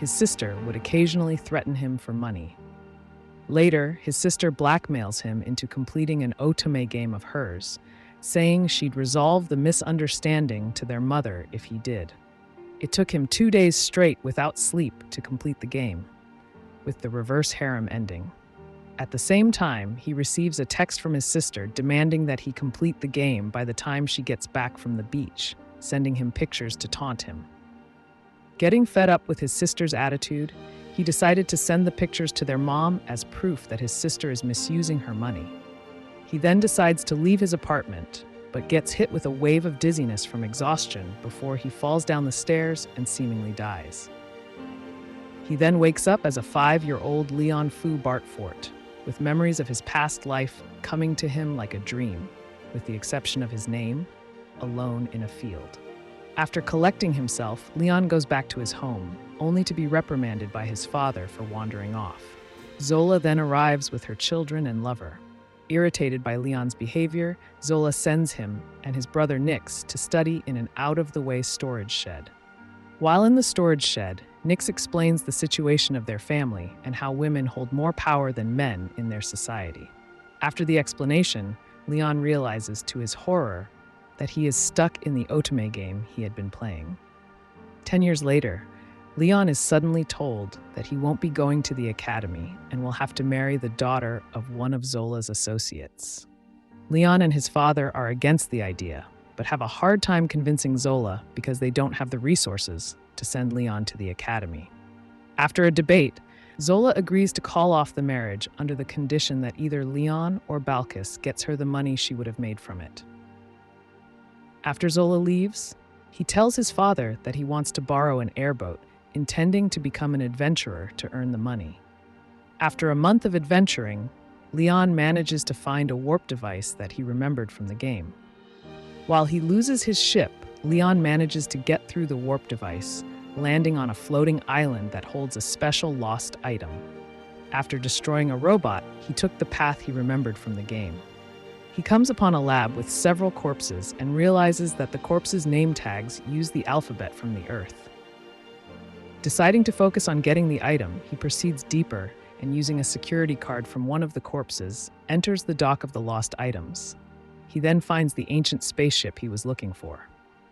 his sister would occasionally threaten him for money. Later, his sister blackmails him into completing an otome game of hers, saying she'd resolve the misunderstanding to their mother if he did. It took him 2 days straight without sleep to complete the game, with the reverse harem ending. At the same time, he receives a text from his sister demanding that he complete the game by the time she gets back from the beach, sending him pictures to taunt him. Getting fed up with his sister's attitude, he decided to send the pictures to their mom as proof that his sister is misusing her money. He then decides to leave his apartment, but gets hit with a wave of dizziness from exhaustion before he falls down the stairs and seemingly dies. He then wakes up as a 5-year-old Leon Fu Bartfort, with memories of his past life coming to him like a dream, with the exception of his name, alone in a field. After collecting himself, Leon goes back to his home, only to be reprimanded by his father for wandering off. Zola then arrives with her children and lover. Irritated by Leon's behavior, Zola sends him and his brother Nix to study in an out-of-the-way storage shed. While in the storage shed, Nix explains the situation of their family and how women hold more power than men in their society. After the explanation, Leon realizes to his horror that he is stuck in the otome game he had been playing. 10 years later, Leon is suddenly told that he won't be going to the academy and will have to marry the daughter of one of Zola's associates. Leon and his father are against the idea, but have a hard time convincing Zola because they don't have the resources to send Leon to the academy. After a debate, Zola agrees to call off the marriage under the condition that either Leon or Balkis gets her the money she would have made from it. After Zola leaves, he tells his father that he wants to borrow an airboat, intending to become an adventurer to earn the money. After a month of adventuring, Leon manages to find a warp device that he remembered from the game. While he loses his ship, Leon manages to get through the warp device, landing on a floating island that holds a special lost item. After destroying a robot, he took the path he remembered from the game. He comes upon a lab with several corpses and realizes that the corpses' name tags use the alphabet from the Earth. Deciding to focus on getting the item, he proceeds deeper and, using a security card from one of the corpses, enters the dock of the lost items. He then finds the ancient spaceship he was looking for.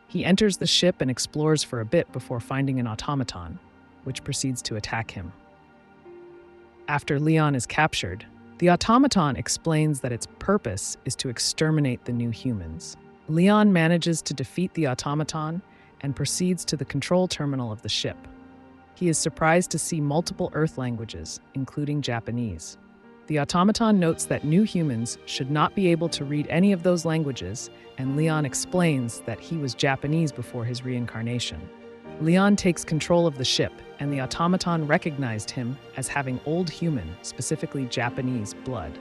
He enters the ship and explores for a bit before finding an automaton, which proceeds to attack him. After Leon is captured, the automaton explains that its purpose is to exterminate the new humans. Leon manages to defeat the automaton and proceeds to the control terminal of the ship. He is surprised to see multiple Earth languages, including Japanese. The automaton notes that new humans should not be able to read any of those languages, and Leon explains that he was Japanese before his reincarnation. Leon takes control of the ship, and the automaton recognized him as having old human, specifically Japanese, blood.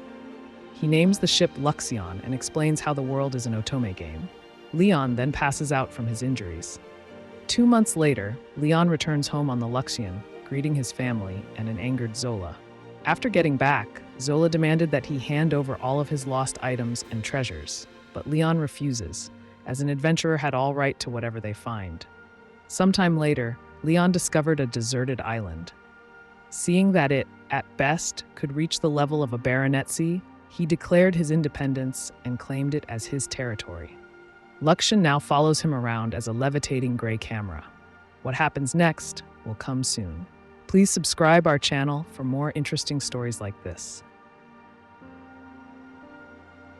He names the ship Luxion and explains how the world is an otome game. Leon then passes out from his injuries. 2 months later, Leon returns home on the Luxion, greeting his family and an angered Zola. After getting back, Zola demanded that he hand over all of his lost items and treasures, but Leon refuses, as an adventurer had all right to whatever they find. Sometime later, Leon discovered a deserted island. Seeing that it, at best, could reach the level of a baronetcy, he declared his independence and claimed it as his territory. Luxion now follows him around as a levitating gray camera. What happens next will come soon. Please subscribe our channel for more interesting stories like this.